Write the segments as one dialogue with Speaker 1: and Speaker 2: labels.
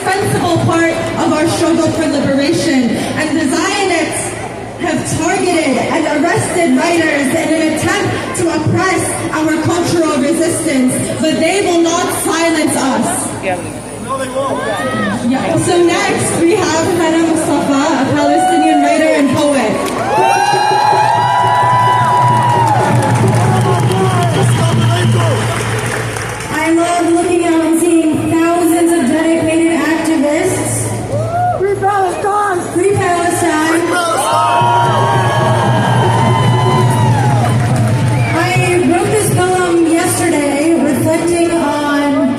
Speaker 1: indispensable part of our struggle for liberation. And the Zionists have targeted and arrested writers in an attempt to oppress our cultural resistance, but they will not silence us.
Speaker 2: No, they won't.
Speaker 1: Yeah. So next we have Hannah Mustafa, a Palestinian writer and poet.
Speaker 3: I love looking out and seeing thousands of dedicated activists. Free Palestine! Free Palestine! Free Palestine! I wrote this poem yesterday, reflecting on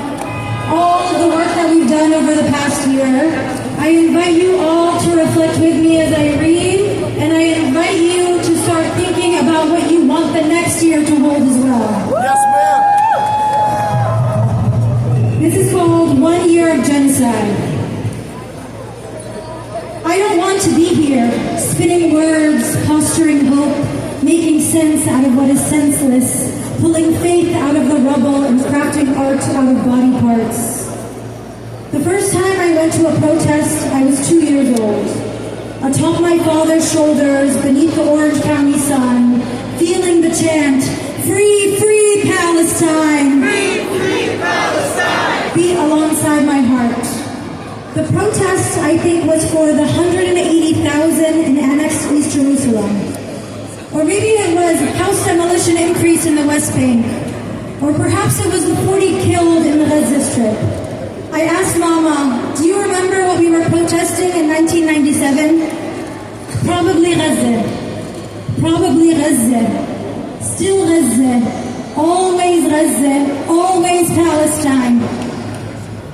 Speaker 3: all of the work that we've done over the past year. I invite you all to reflect with me as I read, and I invite you to start thinking about what you want the next year to hold as well.
Speaker 2: Yes, ma'am.
Speaker 3: This is called 1 Year of Genocide. I don't want to be here, spinning words, posturing hope, making sense out of what is senseless, pulling faith out of the rubble and crafting art out of body parts. The first time I went to a protest, I was 2 years old. Atop my father's shoulders, beneath the Orange County sun, feeling the chant, "Free, free Palestine!
Speaker 2: Free, free Palestine!
Speaker 3: Beat alongside my heart. The protest, I think, was for the 180,000 in annexed East Jerusalem. Or maybe it was house demolition increase in the West Bank. Or perhaps it was the 40 killed in the Gaza Strip. I asked Mama, do you remember what we were protesting in 1997? Probably Gaza. Probably Gaza. Still Gaza. Always Gaza. Always Palestine.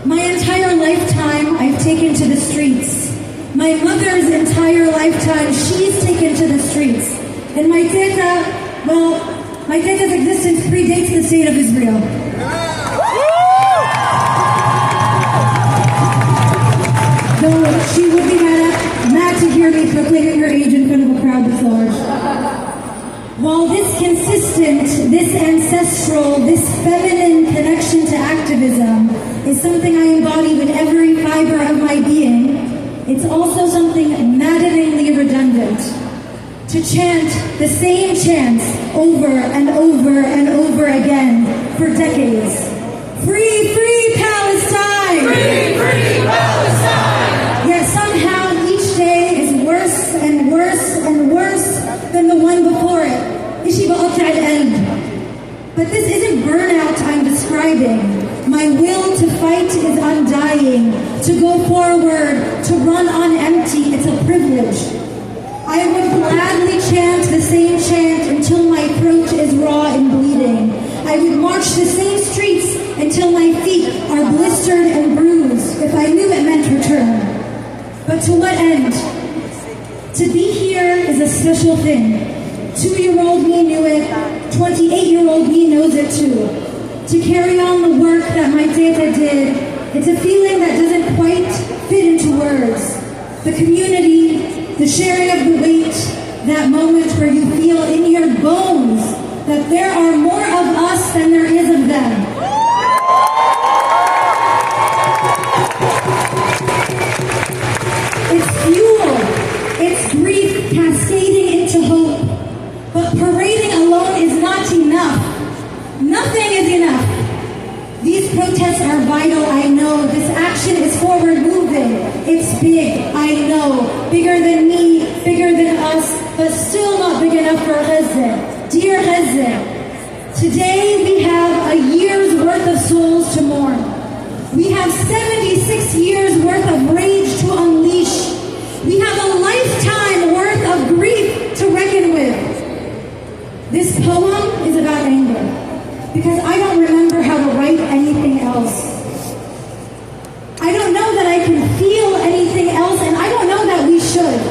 Speaker 3: My entire lifetime, I've taken to the streets. My mother's entire lifetime, she's taken to the streets. And my teta, well, my teta's existence predates the state of Israel. Though she would be mad to hear me proclaiming her age in front of a crowd this large. While this consistent, this ancestral, this feminine connection to activism is something I embody with every fiber of my being, it's also something maddeningly redundant. To chant the same chants over and over and over again for decades. Free, free Palestine!
Speaker 2: Free, free Palestine!
Speaker 3: Yet somehow each day is worse and worse and worse than the one before it. But this isn't burnout I'm describing. My will to fight is undying. To go forward, to run on empty, it's a privilege. I would gladly chant the same chant until my throat is raw and bleeding. I would march the same streets until my feet are blistered and bruised if I knew it meant return. But to what end? To be here is a special thing. 2-year-old me knew it, 28-year-old me knows it too. To carry on the work that my teta did, it's a feeling that doesn't quite fit into words. The community, the sharing of the weight, that moment where you feel in your bones that there are more of us than there is of them. It's fuel, it's grief cascading into hope. But parading alone is not enough. Nothing is enough. These protests are vital, I know. This action is forward moving. It's big, I know. Bigger than me, bigger than us, but still not big enough for Gaza. Dear Gaza, today we have a year's worth of souls to mourn. We have 76 years worth of rage to unleash. We have a lifetime worth of grief to reckon with. This poem is about anger, because I don't remember how to write anything else. I don't know that I can feel anything else, and I don't know that we should.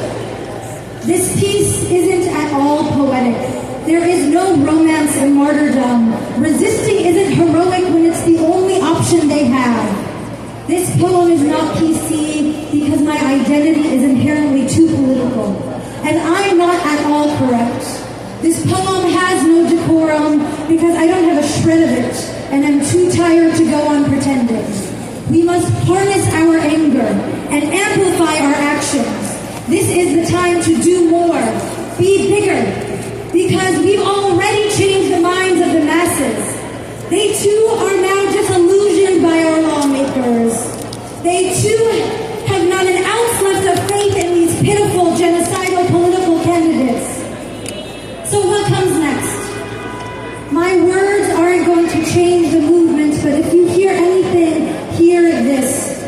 Speaker 3: This piece isn't at all poetic. There is no romance in martyrdom. Resisting isn't heroic when it's the only option they have. This poem is not PC because my identity is inherently too political, and I'm not at all correct. This poem has no decorum because I don't have a shred of it, and I'm too tired to go on pretending. We must harness our anger. actions. This is the time to do more, be bigger, because we've already changed the minds of the masses. They too are now disillusioned by our lawmakers. They too have not an ounce left of faith in these pitiful genocidal political candidates. So what comes next? My words aren't going to change the movement, but if you hear anything, hear this.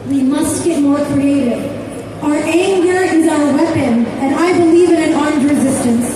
Speaker 3: We must get more creative. Our anger is our weapon, and I believe in an armed resistance.